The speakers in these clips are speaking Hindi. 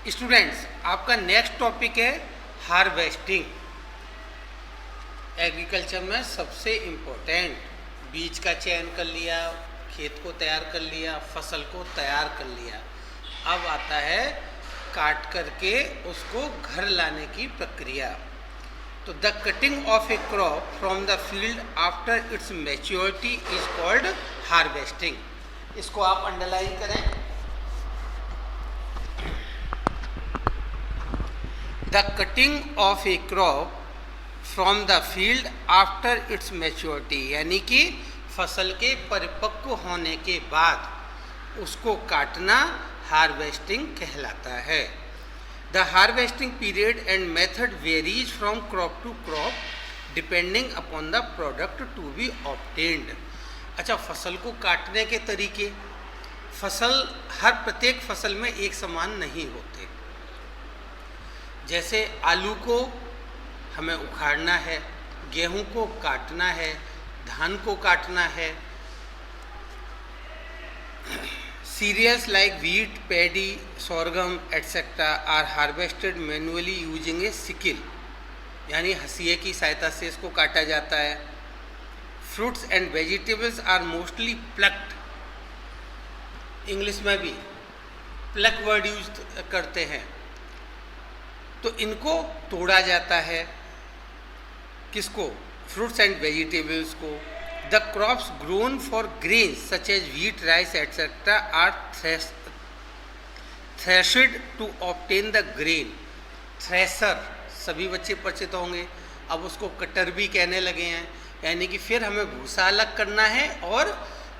स्टूडेंट्स, आपका नेक्स्ट टॉपिक है हार्वेस्टिंग। एग्रीकल्चर में सबसे इम्पोर्टेंट, बीज का चयन कर लिया, खेत को तैयार कर लिया, फसल को तैयार कर लिया, अब आता है काट करके उसको घर लाने की प्रक्रिया। तो the cutting of A crop from the field after it's maturity is called harvesting. इसको आप अंडरलाइन करें। The cutting of A crop from the field after it's maturity, यानी कि फसल के परिपक्व होने के बाद उसको काटना हार्वेस्टिंग कहलाता है। The harvesting period and method varies from crop to crop depending upon the product to be obtained. अच्छा, फसल को काटने के तरीके, प्रत्येक फसल में एक समान नहीं होते। जैसे आलू को हमें उखाड़ना है, गेहूं को काटना है, धान को काटना है। Cereals like wheat, paddy, sorghum etcetera are harvested manually using a sickle, यानी हंसिए की सहायता से इसको काटा जाता है। Fruits and vegetables are mostly plucked, English में भी प्लक वर्ड यूज करते हैं, तो इनको तोड़ा जाता है। किसको? फ्रूट्स एंड वेजिटेबल्स को। The crops grown for grains such as wheat, rice etcetera are threshed to obtain the grain. Thresher सभी बच्चे परिचित होंगे, अब उसको कटर भी कहने लगे हैं, यानी कि फिर हमें भूसा अलग करना है और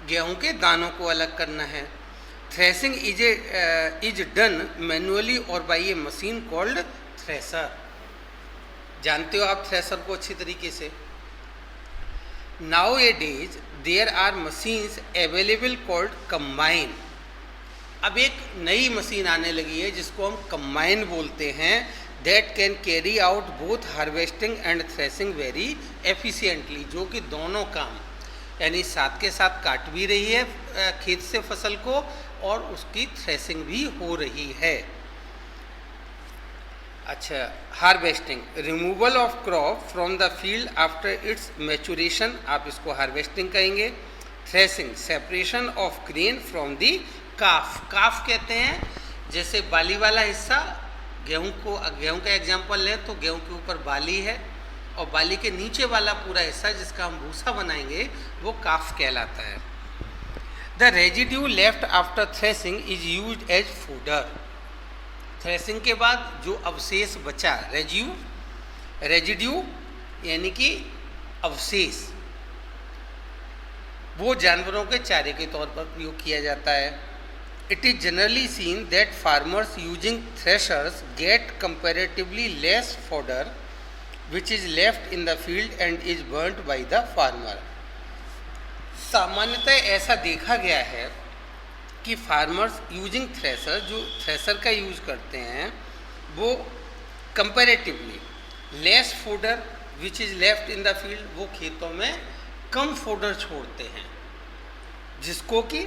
गेहूं के दानों को अलग करना है। थ्रेसिंग इज डन मैनुअली और by a machine called thresher. जानते हो आप थ्रेसर को अच्छी तरीके से। Nowadays there are machines available called combine. अब एक नई मशीन आने लगी है जिसको हम कंबाइन बोलते हैं, that can carry out both harvesting and threshing very efficiently, जो कि दोनों काम यानी साथ के साथ काट भी रही है खेत से फसल को और उसकी थ्रेसिंग भी हो रही है। अच्छा, harvesting, removal of crop from the field after its maturation, आप इसको हार्वेस्टिंग कहेंगे। Threshing, separation of grain from the chaff. Chaff कहते हैं जैसे बाली वाला हिस्सा, गेहूं का एग्जांपल लें तो गेहूं के ऊपर बाली है और बाली के नीचे वाला पूरा हिस्सा जिसका हम भूसा बनाएंगे वो काफ कहलाता है। The residue left after threshing is used as fodder. Threshing के बाद जो अवशेष बचा, रेजिड्यू यानी कि अवशेष, वो जानवरों के चारे के तौर पर प्रयोग किया जाता है। It is generally seen that farmers using threshers get comparatively less fodder which is left in the field and is burned by the farmer. सामान्यतः ऐसा देखा गया है कि फार्मर्स यूजिंग थ्रेसर, जो थ्रेसर का यूज करते हैं, वो comparatively less fodder which is left in the field, वो खेतों में कम फोडर छोड़ते हैं जिसको कि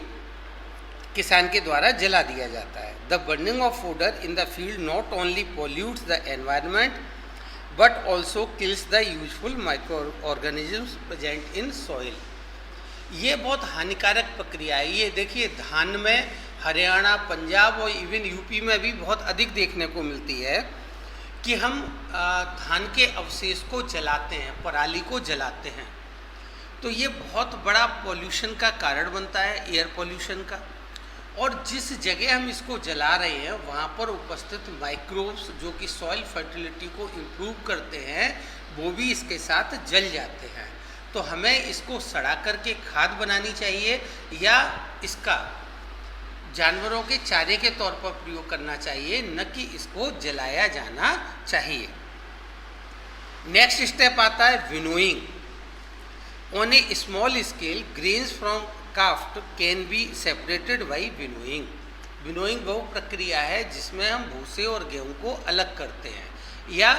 किसान के द्वारा जला दिया जाता है। The burning of fodder in the field not only pollutes the environment but also kills the useful micro organisms present in soil. ये बहुत हानिकारक प्रक्रिया है। ये देखिए, धान में हरियाणा, पंजाब और इवन यूपी में भी बहुत अधिक देखने को मिलती है कि हम धान के अवशेष को जलाते हैं, पराली को जलाते हैं, तो ये बहुत बड़ा पॉल्यूशन का कारण बनता है, एयर पॉल्यूशन का। और जिस जगह हम इसको जला रहे हैं वहाँ पर उपस्थित माइक्रोब्स जो कि सॉइल फर्टिलिटी को इम्प्रूव करते हैं, वो भी इसके साथ जल जाते हैं। तो हमें इसको सड़ा करके खाद बनानी चाहिए या इसका जानवरों के चारे के तौर पर प्रयोग करना चाहिए, न कि इसको जलाया जाना चाहिए। नेक्स्ट स्टेप आता है winnowing. On A small scale grains from craft can be separated by winnowing. Winnowing वो प्रक्रिया है जिसमें हम भूसे और गेहूं को अलग करते हैं, या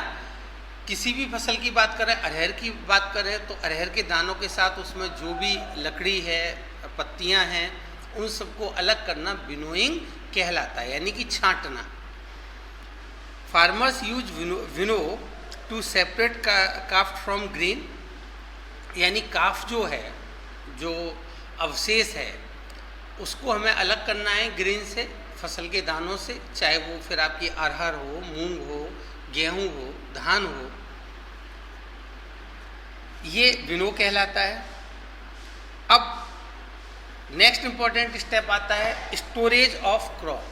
किसी भी फसल की बात करें, अरहर की बात करें तो अरहर के दानों के साथ उसमें जो भी लकड़ी है, पत्तियां हैं, उन सबको अलग करना विनोइंग कहलाता है, यानी कि छांटना। Farmers use winnow to separate काफ्ट फ्रॉम ग्रीन, यानी काफ जो है, जो अवशेष है, उसको हमें अलग करना है ग्रीन से, फसल के दानों से, चाहे वो फिर आपकी अरहर हो, मूंग हो, गेहूं हो, धान हो, ये विनो कहलाता है। अब नेक्स्ट इंपॉर्टेंट स्टेप आता है स्टोरेज ऑफ क्रॉप।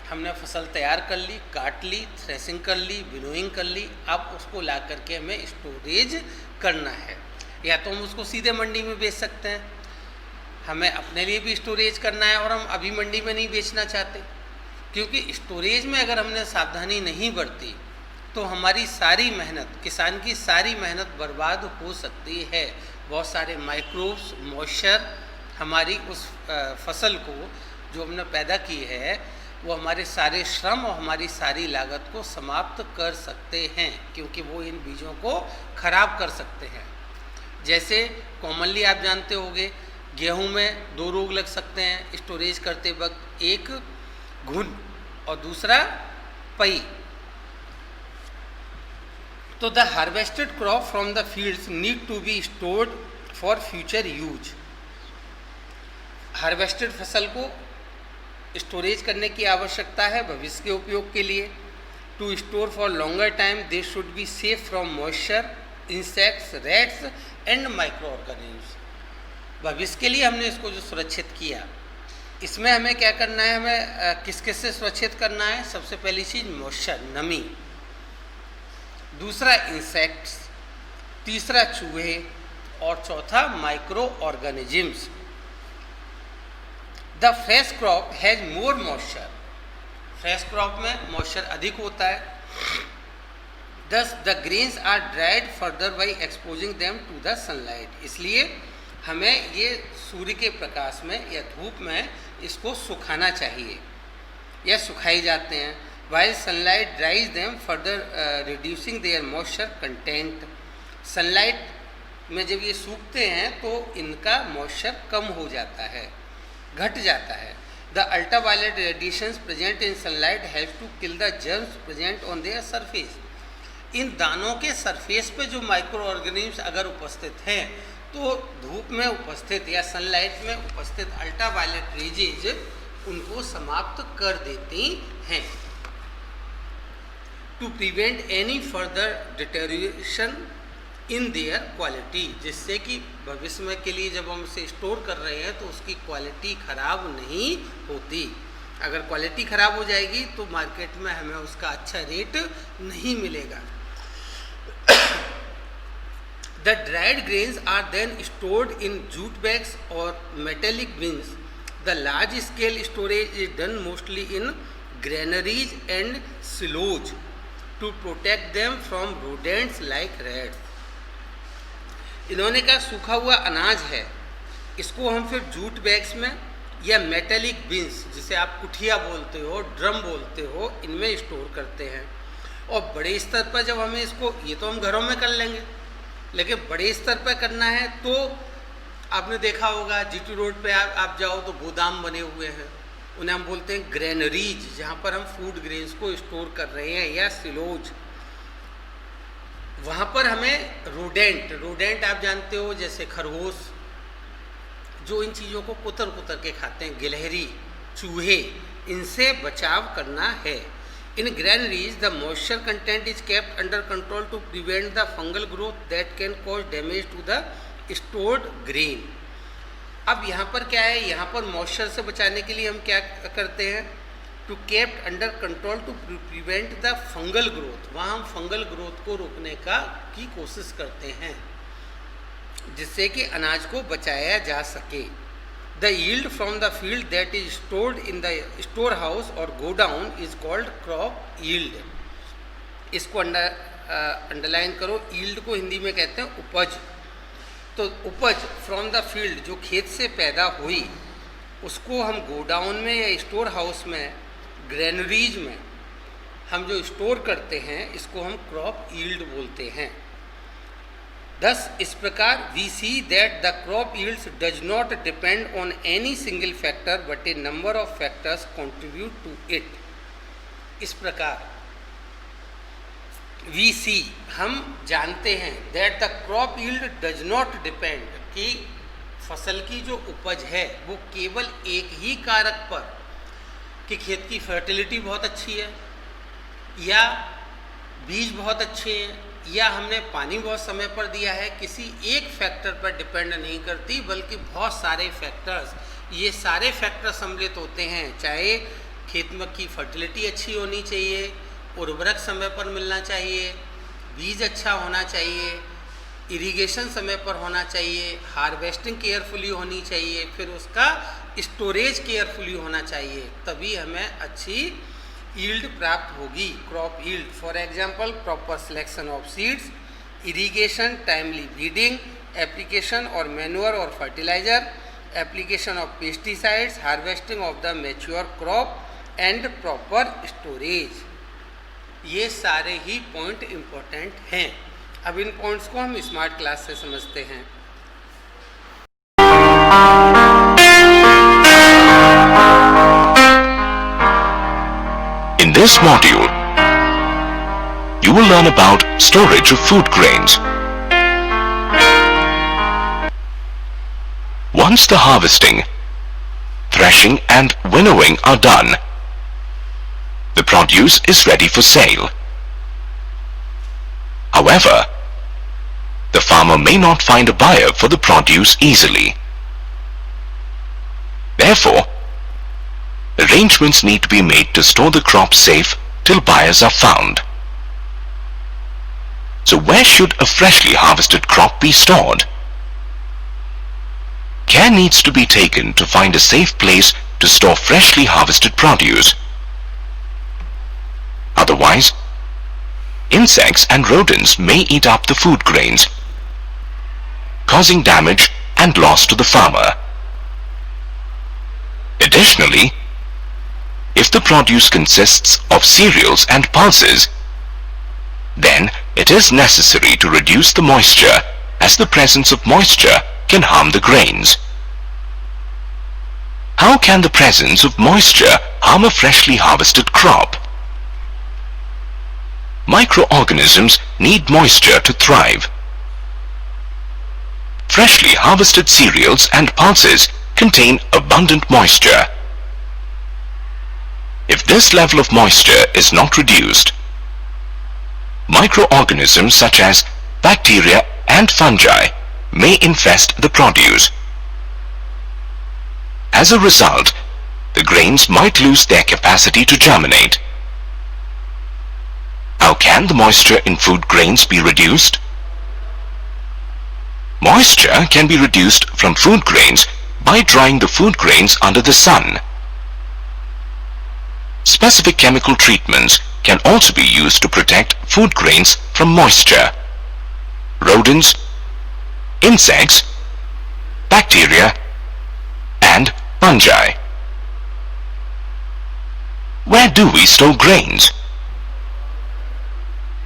हमने फसल तैयार कर ली, काट ली, थ्रेसिंग कर ली, विनोइंग कर ली, अब उसको ला करके हमें स्टोरेज करना है। या तो हम उसको सीधे मंडी में बेच सकते हैं, हमें अपने लिए भी स्टोरेज करना है और हम अभी मंडी में नहीं बेचना चाहते, क्योंकि स्टोरेज में अगर हमने सावधानी नहीं बरती तो हमारी सारी मेहनत, किसान की सारी मेहनत बर्बाद हो सकती है। बहुत सारे माइक्रोब्स, मॉइस्चर हमारी उस फसल को जो हमने पैदा की है, वो हमारे सारे श्रम और हमारी सारी लागत को समाप्त कर सकते हैं, क्योंकि वो इन बीजों को खराब कर सकते हैं। जैसे कॉमनली आप जानते होंगे, गेहूं में 2 रोग लग सकते हैं स्टोरेज करते वक्त, एक घुन और दूसरा पई। तो the harvested crop from the fields need to be stored for future use. Harvested फसल को स्टोरेज करने की आवश्यकता है भविष्य के उपयोग के लिए। To store for longer time they should be safe from moisture, insects, rats and microorganisms. भविष्य के लिए हमने इसको जो सुरक्षित किया, इसमें हमें क्या करना है, हमें किस किस से सुरक्षित करना है। सबसे पहली चीज़ मॉइस्चर, नमी, दूसरा इंसेक्ट्स, तीसरा चूहे और चौथा micro organisms. The fresh crop has more moisture, fresh crop में मॉइस्चर अधिक होता है। Thus the grains are dried further by exposing them to the sunlight। इसलिए हमें ये सूर्य के प्रकाश में या धूप में इसको सुखाना चाहिए या सुखाए जाते हैं। While sunlight dries them further reducing their moisture content। Sunlight में जब ये सूखते हैं तो इनका मॉइस्चर कम हो जाता है, घट जाता है। The ultraviolet radiations present in sunlight help to kill the germs present on their surface। इन दानों के सरफेस पे जो माइक्रो ऑर्गेनिज्म्स अगर उपस्थित हैं तो धूप में उपस्थित या सनलाइट में उपस्थित अल्ट्रावायलेट रेजेज उनको समाप्त कर देती हैं। To prevent any further deterioration in their quality, जिससे कि भविष्य में के लिए जब हम उसे स्टोर कर रहे हैं तो उसकी क्वालिटी खराब नहीं होती। अगर क्वालिटी खराब हो जाएगी तो मार्केट में हमें उसका अच्छा रेट नहीं मिलेगा। The dried grains are then stored in jute bags or metallic bins। The large scale storage is done mostly in granaries and silos to protect them from rodents like rats। इन्होंने कहा सूखा हुआ अनाज है, इसको हम फिर जूट बैग्स में या मेटेलिक बिन्स, जिसे आप कुठिया बोलते हो, ड्रम बोलते हो, इनमें स्टोर करते हैं। और बड़े स्तर पर जब हमें इसको, ये तो हम घरों में कर लेंगे, लेकिन बड़े स्तर पर करना है तो आपने देखा होगा जीटी रोड पे आप जाओ तो गोदाम बने हुए हैं, उन्हें हम बोलते हैं ग्रेनरीज, जहाँ पर हम फूड ग्रेन्स को स्टोर कर रहे हैं, या सिलोज। वहाँ पर हमें रोडेंट आप जानते हो, जैसे खरगोश जो इन चीज़ों को कुतर कुतर के खाते हैं, गिलहरी, चूहे, इनसे बचाव करना है। In granaries the moisture content is kept under control to prevent the fungal growth that can cause damage to the stored grain. अब यहाँ पर क्या है, यहाँ पर मॉइस्चर से बचाने के लिए हम क्या करते हैं, to kept under control to prevent the fungal growth, वहाँ हम फंगल ग्रोथ को रोकने की कोशिश करते हैं जिससे कि अनाज को बचाया जा सके। The yield from the field that is stored in the store house और godown is called crop yield. इसको अंडरलाइन करो, यील्ड को हिंदी में कहते हैं उपज। तो उपज फ्रॉम द फील्ड जो खेत से पैदा हुई, उसको हम गोडाउन में या स्टोर हाउस में, ग्रेनरीज में हम जो स्टोर करते हैं, इसको हम क्रॉप यील्ड बोलते हैं। Thus, इस प्रकार we see that the crop yields does not depend on any single factor but a number of factors contribute to it। इस प्रकार वी सी, हम जानते हैं that the crop yield does not depend, कि फसल की जो उपज है वो केवल एक ही कारक पर, कि खेत की फर्टिलिटी बहुत अच्छी है, या बीज बहुत अच्छे हैं, या हमने पानी बहुत समय पर दिया है, किसी एक फैक्टर पर डिपेंड नहीं करती, बल्कि बहुत सारे फैक्टर्स, ये सारे फैक्टर सम्मिलित होते हैं। चाहे खेत में की फर्टिलिटी अच्छी होनी चाहिए, उर्वरक समय पर मिलना चाहिए, बीज अच्छा होना चाहिए, इरिगेशन समय पर होना चाहिए, हार्वेस्टिंग केयरफुली होनी चाहिए, फिर उसका स्टोरेज केयरफुली होना चाहिए, तभी हमें अच्छी यील्ड प्राप्त होगी, crop yield. For example proper selection of seeds, irrigation, timely weeding, application और मैन्योर और fertiliser, application of pesticides, harvesting of the mature crop and proper storage. ये सारे ही पॉइंट इम्पोर्टेंट हैं। अब इन पॉइंट्स को हम स्मार्ट क्लास से समझते हैं। In this module, you will learn about storage of food grains. Once the harvesting, threshing and winnowing are done, the produce is ready for sale. However, the farmer may not find a buyer for the produce easily. Therefore, arrangements need to be made to store the crop safe till buyers are found. So where should a freshly harvested crop be stored? Care needs to be taken to find a safe place to store freshly harvested produce. Otherwise, insects and rodents may eat up the food grains, causing damage and loss to the farmer. Additionally, if the produce consists of cereals and pulses, then it is necessary to reduce the moisture, as the presence of moisture can harm the grains. How can the presence of moisture harm a freshly harvested crop? Microorganisms need moisture to thrive. Freshly harvested cereals and pulses contain abundant moisture. If this level of moisture is not reduced, microorganisms such as bacteria and fungi may infest the produce. As a result, the grains might lose their capacity to germinate. How can the moisture in food grains be reduced? Moisture can be reduced from food grains by drying the food grains under the sun. Specific chemical treatments can also be used to protect food grains from moisture, rodents, insects, bacteria, and fungi. Where do we store grains?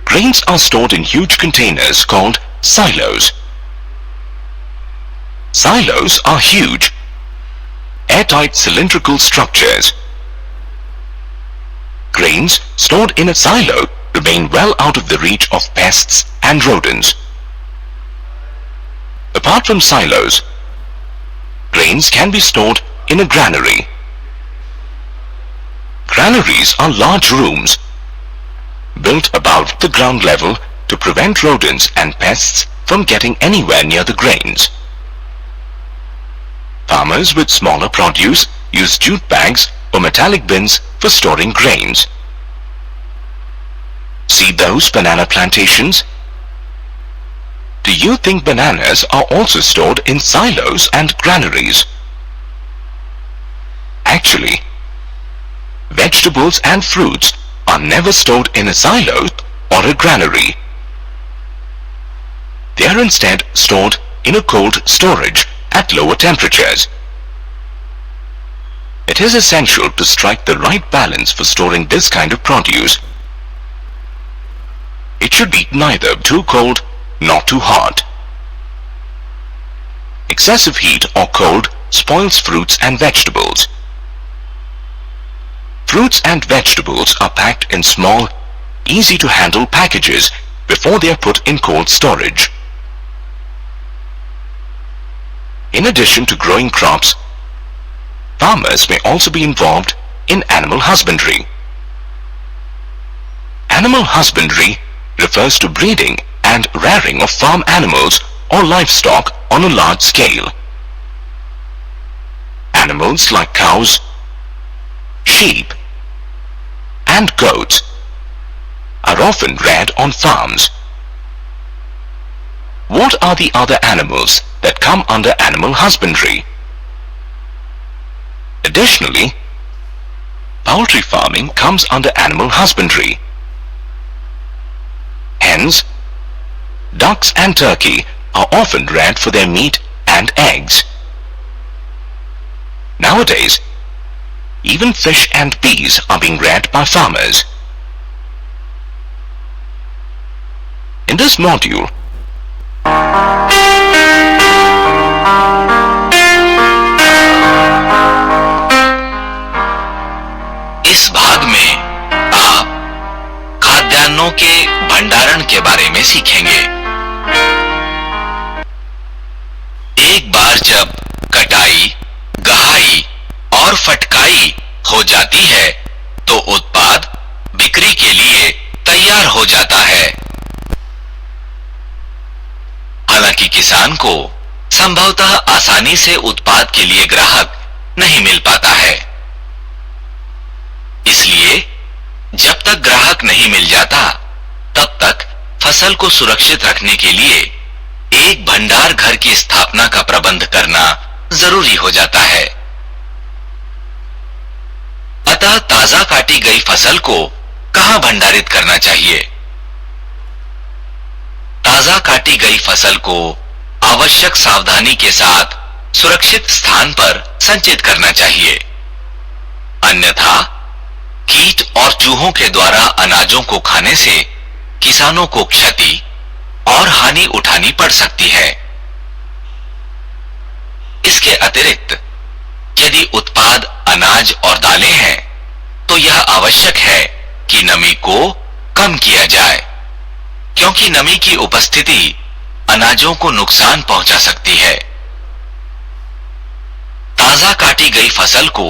Grains are stored in huge containers called silos. Silos are huge, airtight cylindrical structures. Grains stored in a silo remain well out of the reach of pests and rodents. Apart from silos, grains can be stored in a granary. Granaries are large rooms built above the ground level to prevent rodents and pests from getting anywhere near the grains. Farmers with smaller produce use jute bags or metallic bins for storing grains. See those banana plantations? Do you think bananas are also stored in silos and granaries? Actually, vegetables and fruits are never stored in a silo or a granary. They are instead stored in a cold storage at lower temperatures. It is essential to strike the right balance for storing this kind of produce. It should be neither too cold nor too hot. Excessive heat or cold spoils fruits and vegetables. Fruits and vegetables are packed in small, easy to handle packages before they are put in cold storage. In addition to growing crops, farmers may also be involved in animal husbandry. Animal husbandry refers to breeding and rearing of farm animals or livestock on a large scale. Animals like cows, sheep, and goats are often reared on farms. What are the other animals that come under animal husbandry? Additionally, poultry farming comes under animal husbandry. Hens, ducks and turkey are often reared for their meat and eggs. Nowadays, even fish and bees are being reared by farmers. In this module, इस भाग में आप खाद्यान्नों के भंडारण के बारे में सीखेंगे। एक बार जब कटाई, गहाई और फटकाई हो जाती है तो उत्पाद बिक्री के लिए तैयार हो जाता है। हालांकि किसान को संभवतः आसानी से उत्पाद के लिए ग्राहक नहीं मिल पाता है, इसलिए जब तक ग्राहक नहीं मिल जाता तब तक फसल को सुरक्षित रखने के लिए एक भंडार घर की स्थापना का प्रबंध करना जरूरी हो जाता है। अतः ताजा काटी गई फसल को कहां भंडारित करना चाहिए? ताजा काटी गई फसल को आवश्यक सावधानी के साथ सुरक्षित स्थान पर संचित करना चाहिए, अन्यथा कीट और चूहों के द्वारा अनाजों को खाने से किसानों को क्षति और हानि उठानी पड़ सकती है। इसके अतिरिक्त यदि उत्पाद अनाज और दालें हैं तो यह आवश्यक है कि नमी को कम किया जाए, क्योंकि नमी की उपस्थिति अनाजों को नुकसान पहुंचा सकती है। ताजा काटी गई फसल को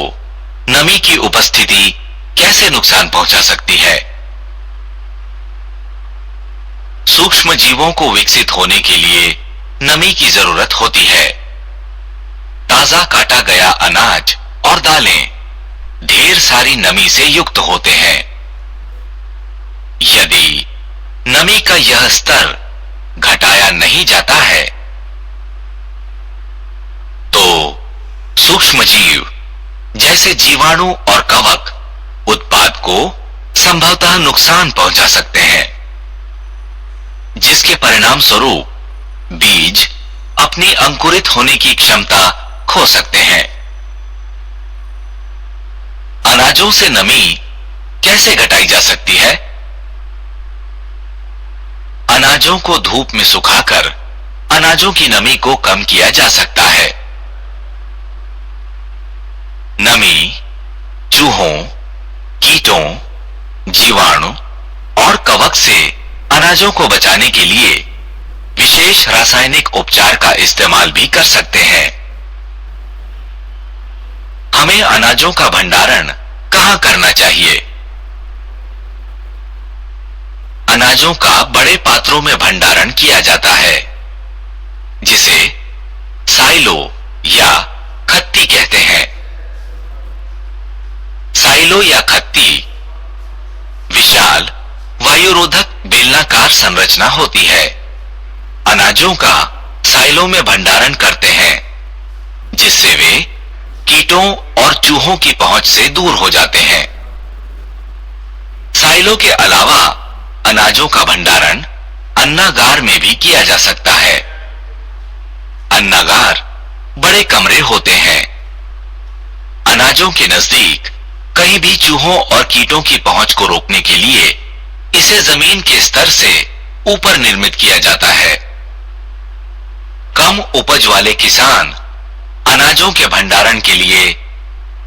नमी की उपस्थिति कैसे नुकसान पहुंचा सकती है? सूक्ष्म जीवों को विकसित होने के लिए नमी की जरूरत होती है। ताजा काटा गया अनाज और दालें ढेर सारी नमी से युक्त होते हैं। यदि नमी का यह स्तर घटाया नहीं जाता है तो सूक्ष्म जीव जैसे जीवाणु और कवक उत्पाद को संभवतः नुकसान पहुंचा सकते हैं, जिसके परिणाम स्वरूप बीज अपनी अंकुरित होने की क्षमता खो सकते हैं। अनाजों से नमी कैसे घटाई जा सकती है? अनाजों को धूप में सुखाकर अनाजों की नमी को कम किया जा सकता है। नमी चूहों, कीटों, जीवाणु और कवक से अनाजों को बचाने के लिए विशेष रासायनिक उपचार का इस्तेमाल भी कर सकते हैं। हमें अनाजों का भंडारण कहां करना चाहिए? अनाजों का बड़े पात्रों में भंडारण किया जाता है, जिसे साइलो या खत्ती कहते हैं। साइलो या खत्ती विशाल वायुरोधक बेलनाकार संरचना होती है। अनाजों का साइलो में भंडारण करते हैं, जिससे वे कीटों और चूहों की पहुंच से दूर हो जाते हैं। साइलो के अलावा अनाजों का भंडारण अन्नागार में भी किया जा सकता है। अन्नागार बड़े कमरे होते हैं। अनाजों के नजदीक कहीं भी चूहों और कीटों की पहुंच को रोकने के लिए इसे जमीन के स्तर से ऊपर निर्मित किया जाता है। कम उपज वाले किसान अनाजों के भंडारण के लिए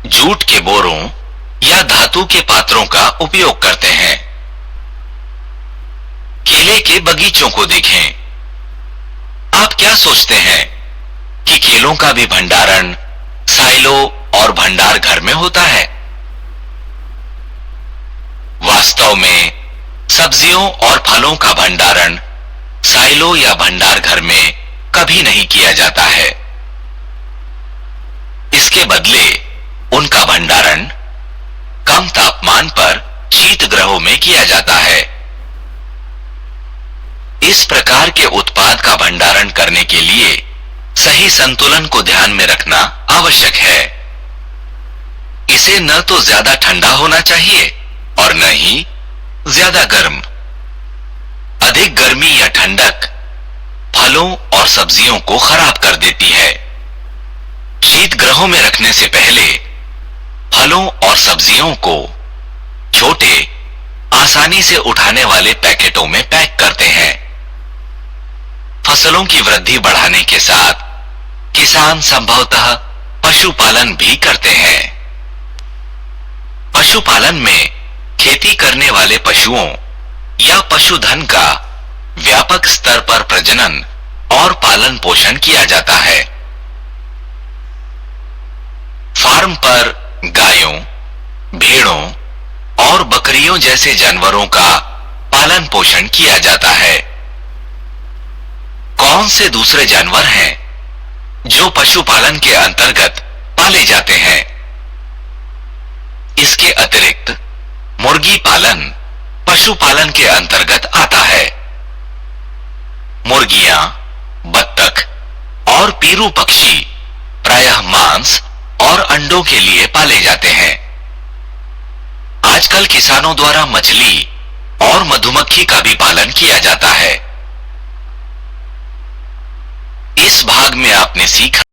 जूट के बोरों या धातु के पात्रों का उपयोग करते हैं। के बगीचों को देखें। आप क्या सोचते हैं कि केलों का भी भंडारण साइलो और भंडार घर में होता है? वास्तव में सब्जियों और फलों का भंडारण साइलो या भंडार घर में कभी नहीं किया जाता है। इसके बदले उनका भंडारण कम तापमान पर शीत गृहों में किया जाता है। इस प्रकार के उत्पाद का भंडारण करने के लिए सही संतुलन को ध्यान में रखना आवश्यक है। इसे न तो ज्यादा ठंडा होना चाहिए और न ही ज्यादा गर्म। अधिक गर्मी या ठंडक फलों और सब्जियों को खराब कर देती है। शीत गृहों में रखने से पहले फलों और सब्जियों को छोटे, आसानी से उठाने वाले पैकेटों में पैक करते हैं। फसलों की वृद्धि बढ़ाने के साथ किसान संभवतः पशुपालन भी करते हैं। पशुपालन में खेती करने वाले पशुओं या पशुधन का व्यापक स्तर पर प्रजनन और पालन पोषण किया जाता है। फार्म पर गायों, भेड़ों और बकरियों जैसे जानवरों का पालन पोषण किया जाता है। कौन से दूसरे जानवर हैं जो पशुपालन के अंतर्गत पाले जाते हैं? इसके अतिरिक्त मुर्गी पालन पशुपालन के अंतर्गत आता है। मुर्गियां, बत्तख और पीरू पक्षी प्रायः मांस और अंडों के लिए पाले जाते हैं। आजकल किसानों द्वारा मछली और मधुमक्खी का भी पालन किया जाता है। इस भाग में आपने सीखा